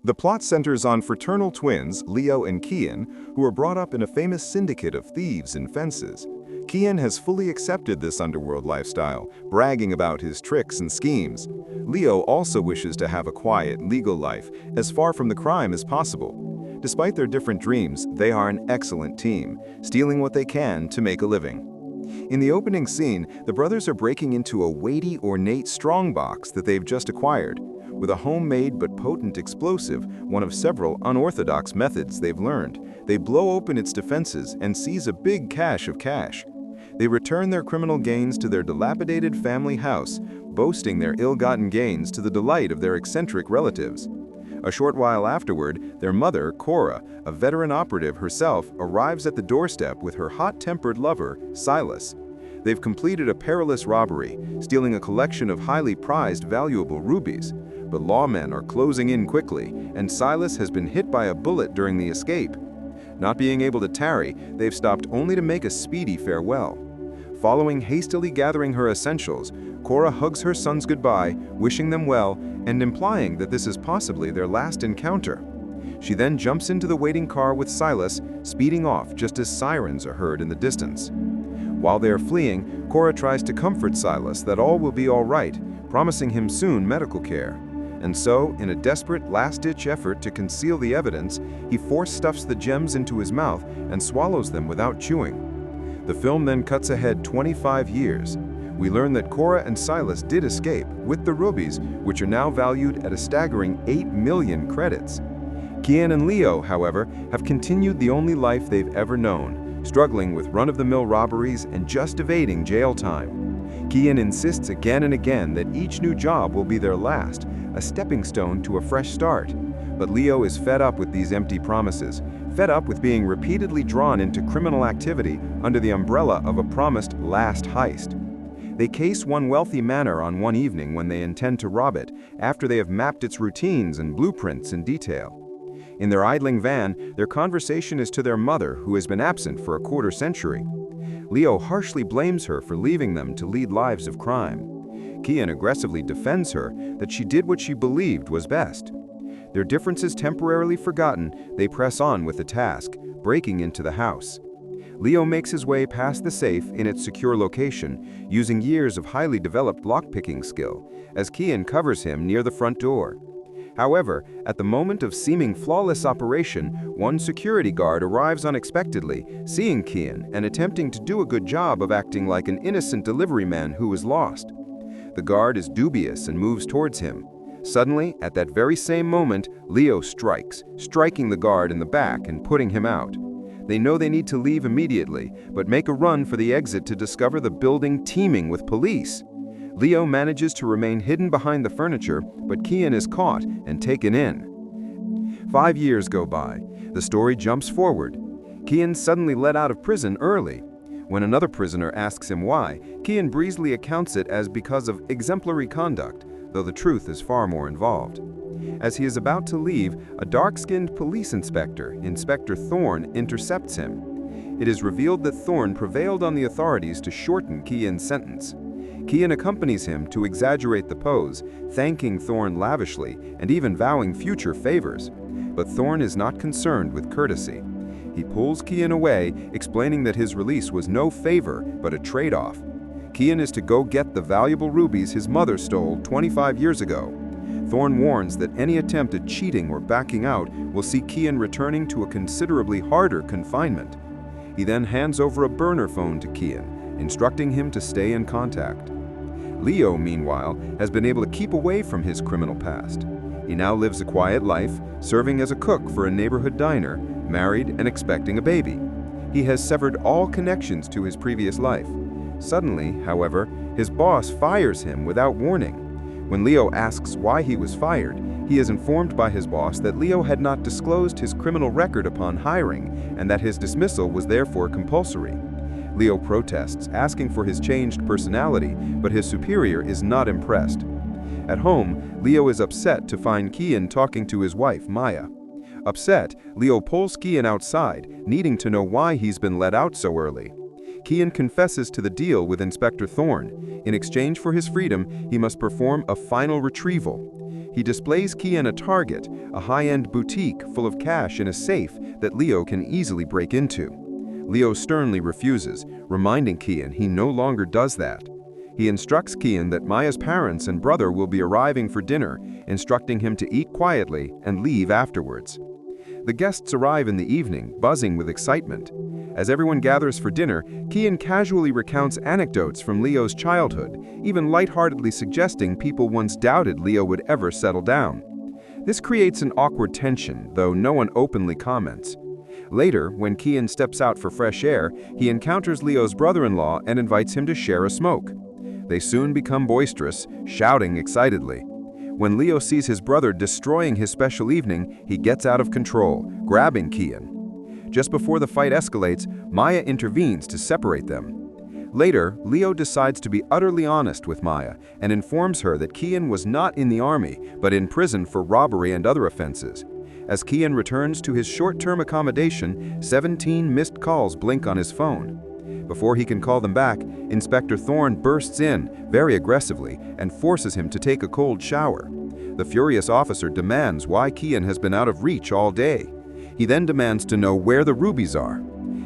The plot centers on fraternal twins, Leo and Kian, who are brought up in a famous syndicate of thieves and fences. Kian has fully accepted this underworld lifestyle, bragging about his tricks and schemes. Leo also wishes to have a quiet, legal life, as far from the crime as possible. Despite their different dreams, they are an excellent team, stealing what they can to make a living. In the opening scene, the brothers are breaking into a weighty, ornate strongbox that they've just acquired. With a homemade but potent explosive, one of several unorthodox methods they've learned, they blow open its defenses and seize a big cache of cash. They return their criminal gains to their dilapidated family house, boasting their ill-gotten gains to the delight of their eccentric relatives. A short while afterward, their mother, Cora, a veteran operative herself, arrives at the doorstep with her hot-tempered lover, Silas. They've completed a perilous robbery, stealing a collection of highly prized, valuable rubies. But lawmen are closing in quickly, and Silas has been hit by a bullet during the escape. Not being able to tarry, they've stopped only to make a speedy farewell. Following hastily gathering her essentials, Cora hugs her sons goodbye, wishing them well, and implying that this is possibly their last encounter. She then jumps into the waiting car with Silas, speeding off just as sirens are heard in the distance. While they are fleeing, Cora tries to comfort Silas that all will be all right, promising him soon medical care. And so, in a desperate last-ditch effort to conceal the evidence, he force-stuffs the gems into his mouth and swallows them without chewing. The film then cuts ahead 25 years. We learn that Cora and Silas did escape, with the rubies, which are now valued at a staggering 8 million credits. Kian and Leo, however, have continued the only life they've ever known, struggling with run-of-the-mill robberies and just evading jail time. Kian insists again and again that each new job will be their last, a stepping stone to a fresh start. But Leo is fed up with these empty promises, fed up with being repeatedly drawn into criminal activity under the umbrella of a promised last heist. They case one wealthy manor on one evening when they intend to rob it, after they have mapped its routines and blueprints in detail. In their idling van, their conversation is to their mother, who has been absent for a quarter century. Leo harshly blames her for leaving them to lead lives of crime. Kian aggressively defends her that she did what she believed was best. Their differences temporarily forgotten, they press on with the task, breaking into the house. Leo makes his way past the safe in its secure location, using years of highly developed lockpicking skill, as Kian covers him near the front door. However, at the moment of seeming flawless operation, one security guard arrives unexpectedly, seeing Kian and attempting to do a good job of acting like an innocent delivery man who was lost. The guard is dubious and moves towards him. Suddenly, at that very same moment, Leo strikes, striking the guard in the back and putting him out. They know they need to leave immediately, but make a run for the exit to discover the building teeming with police. Leo manages to remain hidden behind the furniture, but Kian is caught and taken in. 5 years go by. The story jumps forward. Kian suddenly let out of prison early. When another prisoner asks him why, Kian breezily accounts it as because of exemplary conduct, though the truth is far more involved. As he is about to leave, a dark-skinned police inspector, Inspector Thorne, intercepts him. It is revealed that Thorne prevailed on the authorities to shorten Kian's sentence. Kian accompanies him to exaggerate the pose, thanking Thorne lavishly and even vowing future favors. But Thorne is not concerned with courtesy. He pulls Kian away, explaining that his release was no favor, but a trade-off. Kian is to go get the valuable rubies his mother stole 25 years ago. Thorne warns that any attempt at cheating or backing out will see Kian returning to a considerably harder confinement. He then hands over a burner phone to Kian, instructing him to stay in contact. Leo, meanwhile, has been able to keep away from his criminal past. He now lives a quiet life, serving as a cook for a neighborhood diner, married and expecting a baby. He has severed all connections to his previous life. Suddenly, however, his boss fires him without warning. When Leo asks why he was fired, he is informed by his boss that Leo had not disclosed his criminal record upon hiring and that his dismissal was therefore compulsory. Leo protests, asking for his changed personality, but his superior is not impressed. At home, Leo is upset to find Kian talking to his wife, Maya. Upset, Leo pulls Kian outside, needing to know why he's been let out so early. Kian confesses to the deal with Inspector Thorne. In exchange for his freedom, he must perform a final retrieval. He displays Kian a Target, a high-end boutique full of cash in a safe that Leo can easily break into. Leo sternly refuses, reminding Kian he no longer does that. He instructs Kian that Maya's parents and brother will be arriving for dinner, instructing him to eat quietly and leave afterwards. The guests arrive in the evening, buzzing with excitement. As everyone gathers for dinner, Kian casually recounts anecdotes from Leo's childhood, even lightheartedly suggesting people once doubted Leo would ever settle down. This creates an awkward tension, though no one openly comments. Later, when Kian steps out for fresh air, he encounters Leo's brother-in-law and invites him to share a smoke. They soon become boisterous, shouting excitedly. When Leo sees his brother destroying his special evening, he gets out of control, grabbing Kian. Just before the fight escalates, Maya intervenes to separate them. Later, Leo decides to be utterly honest with Maya and informs her that Kian was not in the army, but in prison for robbery and other offenses. As Kian returns to his short-term accommodation, 17 missed calls blink on his phone. Before he can call them back, Inspector Thorne bursts in, very aggressively, and forces him to take a cold shower. The furious officer demands why Kian has been out of reach all day. He then demands to know where the rubies are.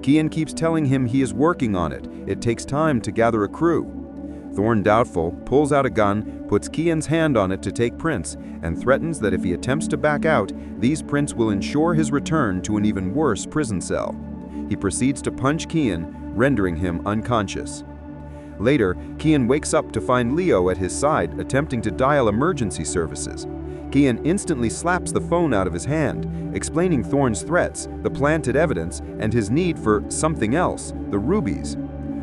Kian keeps telling him he is working on it. It takes time to gather a crew. Thorne, doubtful, pulls out a gun, puts Kian's hand on it to take prints, and threatens that if he attempts to back out, these prints will ensure his return to an even worse prison cell. He proceeds to punch Kian, rendering him unconscious. Later, Kian wakes up to find Leo at his side, attempting to dial emergency services. Kian instantly slaps the phone out of his hand, explaining Thorne's threats, the planted evidence, and his need for something else, the rubies.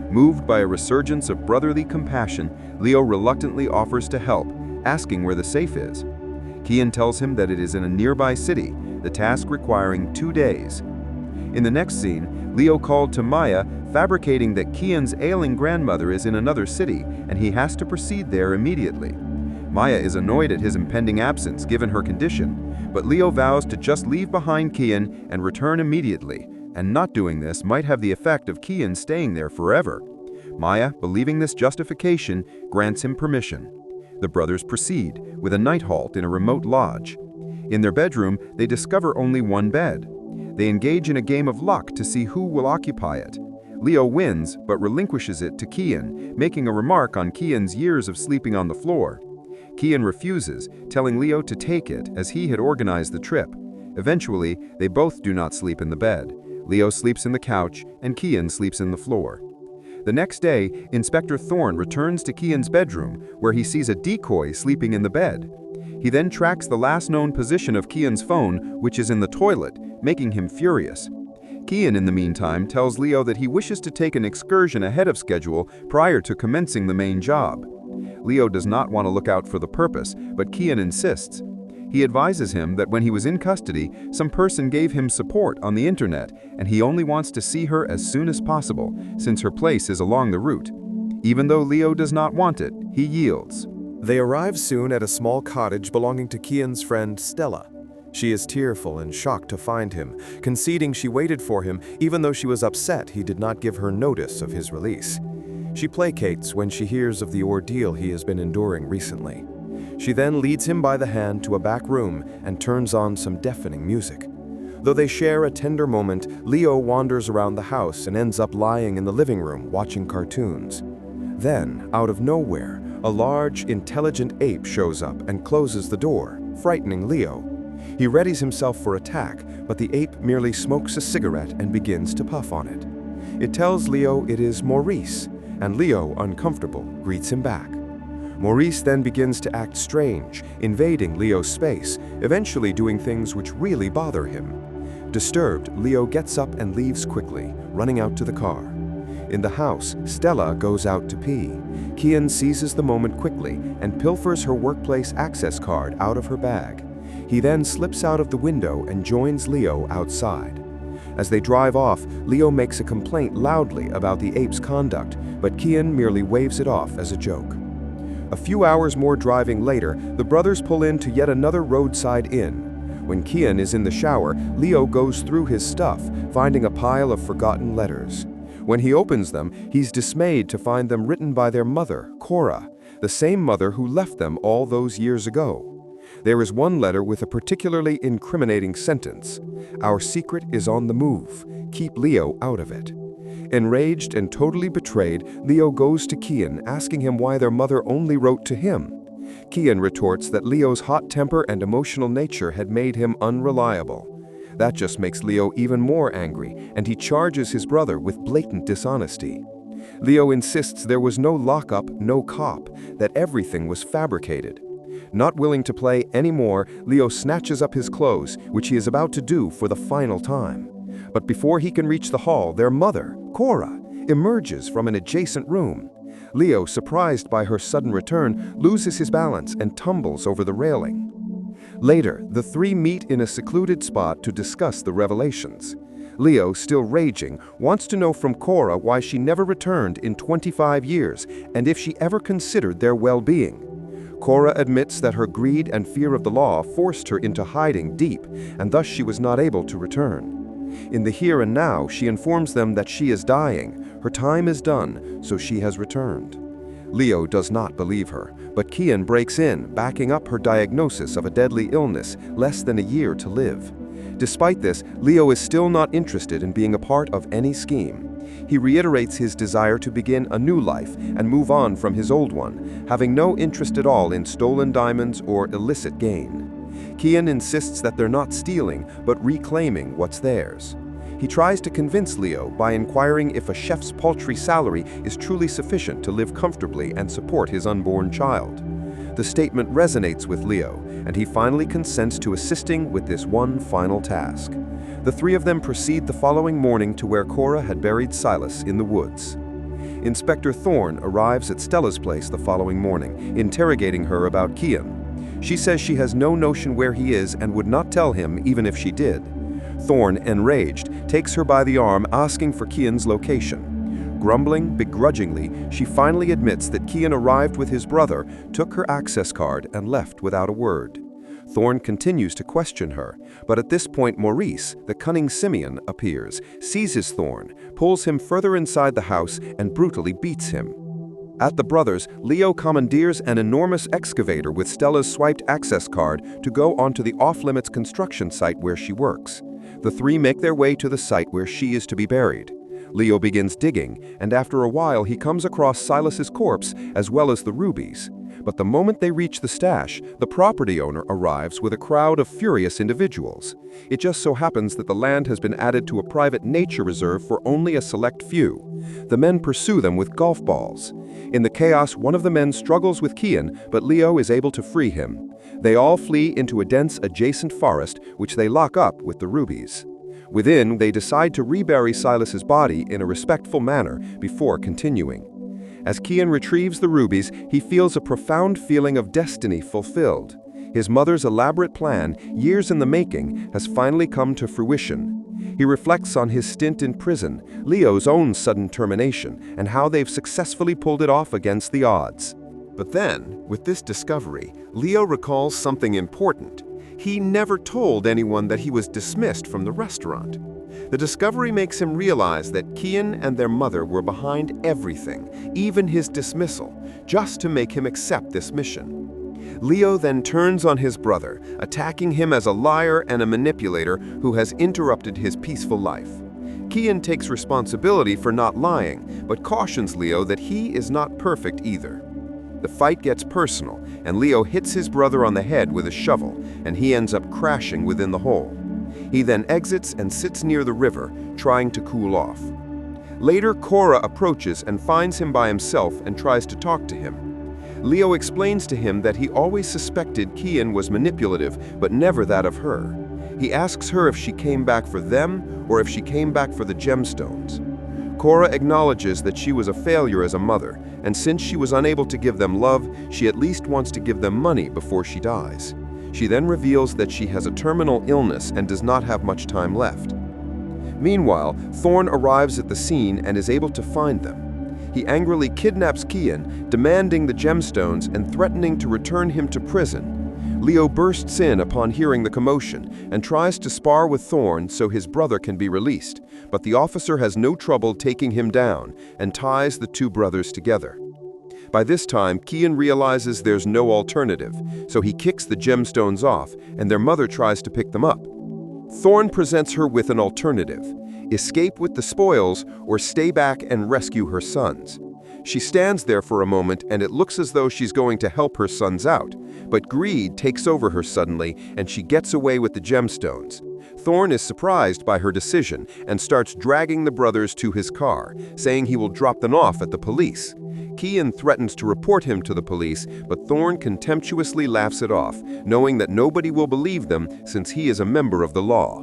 Moved by a resurgence of brotherly compassion, Leo reluctantly offers to help, asking where the safe is. Kian tells him that it is in a nearby city, the task requiring 2 days. In the next scene, Leo called to Maya, fabricating that Kian's ailing grandmother is in another city and he has to proceed there immediately. Maya is annoyed at his impending absence given her condition, but Leo vows to just leave behind Kian and return immediately, and not doing this might have the effect of Kian staying there forever. Maya, believing this justification, grants him permission. The brothers proceed, with a night halt in a remote lodge. In their bedroom, they discover only one bed. They engage in a game of luck to see who will occupy it. Leo wins, but relinquishes it to Kian, making a remark on Kian's years of sleeping on the floor. Kian refuses, telling Leo to take it as he had organized the trip. Eventually, they both do not sleep in the bed. Leo sleeps in the couch, and Kian sleeps in the floor. The next day, Inspector Thorne returns to Kian's bedroom, where he sees a decoy sleeping in the bed. He then tracks the last known position of Kian's phone, which is in the toilet, making him furious. Kian, in the meantime, tells Leo that he wishes to take an excursion ahead of schedule prior to commencing the main job. Leo does not want to look out for the purpose, but Kian insists. He advises him that when he was in custody, some person gave him support on the internet, and he only wants to see her as soon as possible, since her place is along the route. Even though Leo does not want it, he yields. They arrive soon at a small cottage belonging to Kian's friend Stella. She is tearful and shocked to find him, conceding she waited for him even though she was upset he did not give her notice of his release. She placates when she hears of the ordeal he has been enduring recently. She then leads him by the hand to a back room and turns on some deafening music. Though they share a tender moment, Leo wanders around the house and ends up lying in the living room watching cartoons. Then, out of nowhere, a large, intelligent ape shows up and closes the door, frightening Leo. He readies himself for attack, but the ape merely smokes a cigarette and begins to puff on it. It tells Leo it is Maurice, and Leo, uncomfortable, greets him back. Maurice then begins to act strange, invading Leo's space, eventually doing things which really bother him. Disturbed, Leo gets up and leaves quickly, running out to the car. In the house, Stella goes out to pee. Kian seizes the moment quickly and pilfers her workplace access card out of her bag. He then slips out of the window and joins Leo outside. As they drive off, Leo makes a complaint loudly about the ape's conduct, but Kian merely waves it off as a joke. A few hours more driving later, the brothers pull into yet another roadside inn. When Kian is in the shower, Leo goes through his stuff, finding a pile of forgotten letters. When he opens them, he's dismayed to find them written by their mother, Cora, the same mother who left them all those years ago. There is one letter with a particularly incriminating sentence: "Our secret is on the move. Keep Leo out of it." Enraged and totally betrayed, Leo goes to Kian, asking him why their mother only wrote to him. Kian retorts that Leo's hot temper and emotional nature had made him unreliable. That just makes Leo even more angry, and he charges his brother with blatant dishonesty. Leo insists there was no lockup, no cop, that everything was fabricated. Not willing to play anymore, Leo snatches up his clothes, which he is about to do for the final time. But before he can reach the hall, their mother, Cora, emerges from an adjacent room. Leo, surprised by her sudden return, loses his balance and tumbles over the railing. Later, the three meet in a secluded spot to discuss the revelations. Leo, still raging, wants to know from Cora why she never returned in 25 years and if she ever considered their well-being. Cora admits that her greed and fear of the law forced her into hiding deep, and thus she was not able to return. In the here and now, she informs them that she is dying, her time is done, so she has returned. Leo does not believe her, but Kian breaks in, backing up her diagnosis of a deadly illness, less than a year to live. Despite this, Leo is still not interested in being a part of any scheme. He reiterates his desire to begin a new life and move on from his old one, having no interest at all in stolen diamonds or illicit gain. Kian insists that they're not stealing, but reclaiming what's theirs. He tries to convince Leo by inquiring if a chef's paltry salary is truly sufficient to live comfortably and support his unborn child. The statement resonates with Leo, and he finally consents to assisting with this one final task. The three of them proceed the following morning to where Cora had buried Silas in the woods. Inspector Thorne arrives at Stella's place the following morning, interrogating her about Kian. She says she has no notion where he is and would not tell him even if she did. Thorne, enraged, takes her by the arm, asking for Kian's location. Grumbling begrudgingly, she finally admits that Kian arrived with his brother, took her access card, and left without a word. Thorne continues to question her, but at this point Maurice, the cunning Simeon, appears, seizes Thorne, pulls him further inside the house, and brutally beats him. At the brothers, Leo commandeers an enormous excavator with Stella's swiped access card to go onto the off-limits construction site where she works. The three make their way to the site where she is to be buried. Leo begins digging, and after a while he comes across Silas's corpse as well as the rubies. But the moment they reach the stash, the property owner arrives with a crowd of furious individuals. It just so happens that the land has been added to a private nature reserve for only a select few. The men pursue them with golf balls. In the chaos, one of the men struggles with Kian, but Leo is able to free him. They all flee into a dense adjacent forest, which they lock up with the rubies. Within, they decide to rebury Silas's body in a respectful manner before continuing. As Kian retrieves the rubies, he feels a profound feeling of destiny fulfilled. His mother's elaborate plan, years in the making, has finally come to fruition. He reflects on his stint in prison, Leo's own sudden termination, and how they've successfully pulled it off against the odds. But then, with this discovery, Leo recalls something important. He never told anyone that he was dismissed from the restaurant. The discovery makes him realize that Kian and their mother were behind everything, even his dismissal, just to make him accept this mission. Leo then turns on his brother, attacking him as a liar and a manipulator who has interrupted his peaceful life. Kian takes responsibility for not lying, but cautions Leo that he is not perfect either. The fight gets personal, and Leo hits his brother on the head with a shovel, and he ends up crashing within the hole. He then exits and sits near the river, trying to cool off. Later, Cora approaches and finds him by himself and tries to talk to him. Leo explains to him that he always suspected Kian was manipulative, but never that of her. He asks her if she came back for them or if she came back for the gemstones. Cora acknowledges that she was a failure as a mother, and since she was unable to give them love, she at least wants to give them money before she dies. She then reveals that she has a terminal illness and does not have much time left. Meanwhile, Thorne arrives at the scene and is able to find them. He angrily kidnaps Kian, demanding the gemstones and threatening to return him to prison. Leo bursts in upon hearing the commotion and tries to spar with Thorne so his brother can be released, but the officer has no trouble taking him down and ties the two brothers together. By this time, Kian realizes there's no alternative, so he kicks the gemstones off, and their mother tries to pick them up. Thorn presents her with an alternative: escape with the spoils or stay back and rescue her sons. She stands there for a moment, and it looks as though she's going to help her sons out, but greed takes over her suddenly, and she gets away with the gemstones. Thorn is surprised by her decision and starts dragging the brothers to his car, saying he will drop them off at the police. Kian threatens to report him to the police, but Thorn contemptuously laughs it off, knowing that nobody will believe them since he is a member of the law.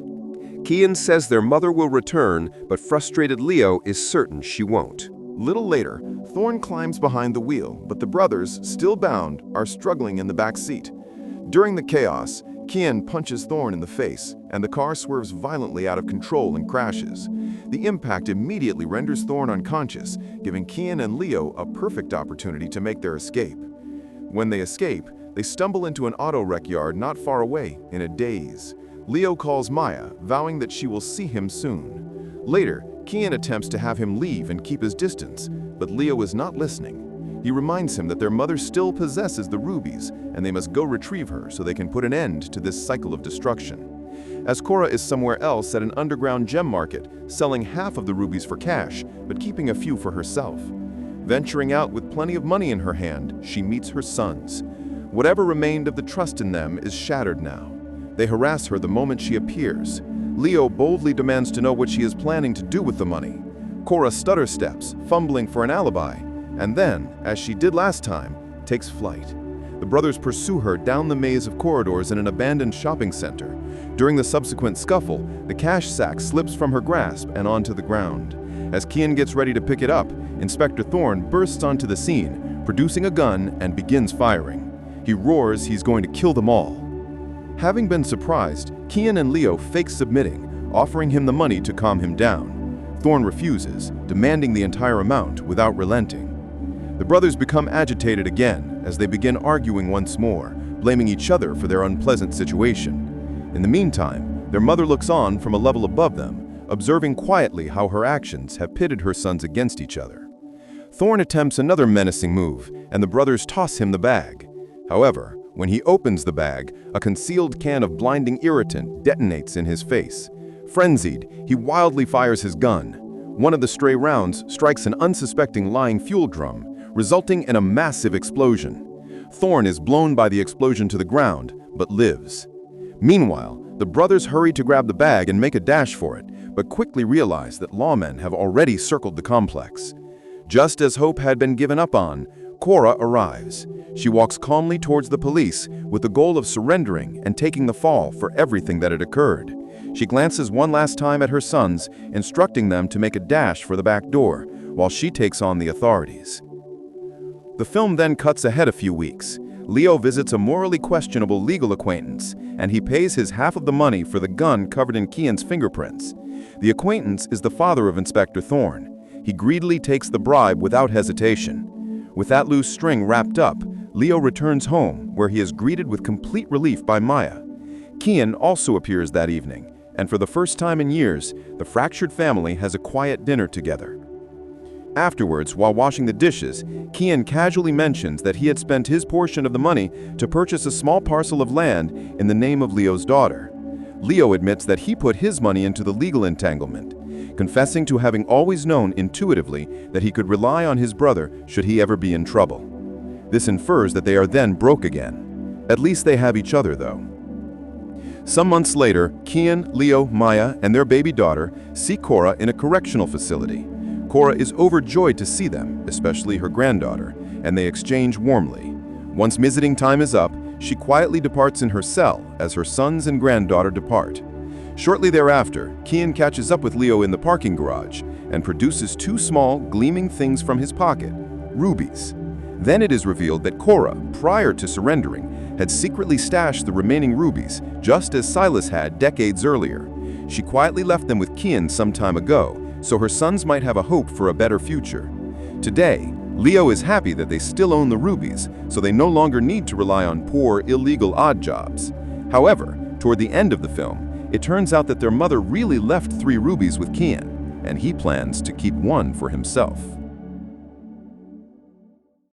Kian says their mother will return, but frustrated Leo is certain she won't. Little later, Thorn climbs behind the wheel, but the brothers, still bound, are struggling in the back seat. During the chaos, Kian punches Thorn in the face, and the car swerves violently out of control and crashes. The impact immediately renders Thorn unconscious, giving Kian and Leo a perfect opportunity to make their escape. When they escape, they stumble into an auto wreck yard not far away, in a daze. Leo calls Maya, vowing that she will see him soon. Later, Kian attempts to have him leave and keep his distance, but Leo is not listening. He reminds him that their mother still possesses the rubies, and they must go retrieve her so they can put an end to this cycle of destruction. As Cora is somewhere else at an underground gem market, selling half of the rubies for cash, but keeping a few for herself. Venturing out with plenty of money in her hand, she meets her sons. Whatever remained of the trust in them is shattered now. They harass her the moment she appears. Leo boldly demands to know what she is planning to do with the money. Cora stutter steps, fumbling for an alibi, and then, as she did last time, takes flight. The brothers pursue her down the maze of corridors in an abandoned shopping center. During the subsequent scuffle, the cash sack slips from her grasp and onto the ground. As Kian gets ready to pick it up, Inspector Thorn bursts onto the scene, producing a gun and begins firing. He roars he's going to kill them all. Having been surprised, Kian and Leo fake submitting, offering him the money to calm him down. Thorn refuses, demanding the entire amount without relenting. The brothers become agitated again as they begin arguing once more, blaming each other for their unpleasant situation. In the meantime, their mother looks on from a level above them, observing quietly how her actions have pitted her sons against each other. Thorn attempts another menacing move, and the brothers toss him the bag. However, when he opens the bag, a concealed can of blinding irritant detonates in his face. Frenzied, he wildly fires his gun. One of the stray rounds strikes an unsuspecting lying fuel drum, resulting in a massive explosion. Thorn is blown by the explosion to the ground, but lives. Meanwhile, the brothers hurry to grab the bag and make a dash for it, but quickly realize that lawmen have already circled the complex. Just as hope had been given up on, Cora arrives. She walks calmly towards the police with the goal of surrendering and taking the fall for everything that had occurred. She glances one last time at her sons, instructing them to make a dash for the back door, while she takes on the authorities. The film then cuts ahead a few weeks. Leo visits a morally questionable legal acquaintance, and he pays his half of the money for the gun covered in Kian's fingerprints. The acquaintance is the father of Inspector Thorn. He greedily takes the bribe without hesitation. With that loose string wrapped up, Leo returns home, where he is greeted with complete relief by Maya. Kian also appears that evening, and for the first time in years, the fractured family has a quiet dinner together. Afterwards, while washing the dishes, Kian casually mentions that he had spent his portion of the money to purchase a small parcel of land in the name of Leo's daughter. Leo admits that he put his money into the legal entanglement, confessing to having always known intuitively that he could rely on his brother should he ever be in trouble. This infers that they are then broke again. At least they have each other, though. Some months later, Kian, Leo, Maya, and their baby daughter see Cora in a correctional facility. Cora is overjoyed to see them, especially her granddaughter, and they exchange warmly. Once visiting time is up, she quietly departs in her cell as her sons and granddaughter depart. Shortly thereafter, Kian catches up with Leo in the parking garage and produces two small, gleaming things from his pocket, rubies. Then it is revealed that Cora, prior to surrendering, had secretly stashed the remaining rubies, just as Silas had decades earlier. She quietly left them with Kian some time ago, so her sons might have a hope for a better future. Today, Leo is happy that they still own the rubies, so they no longer need to rely on poor, illegal odd jobs. However, toward the end of the film, it turns out that their mother really left 3 rubies with Kian, and he plans to keep one for himself.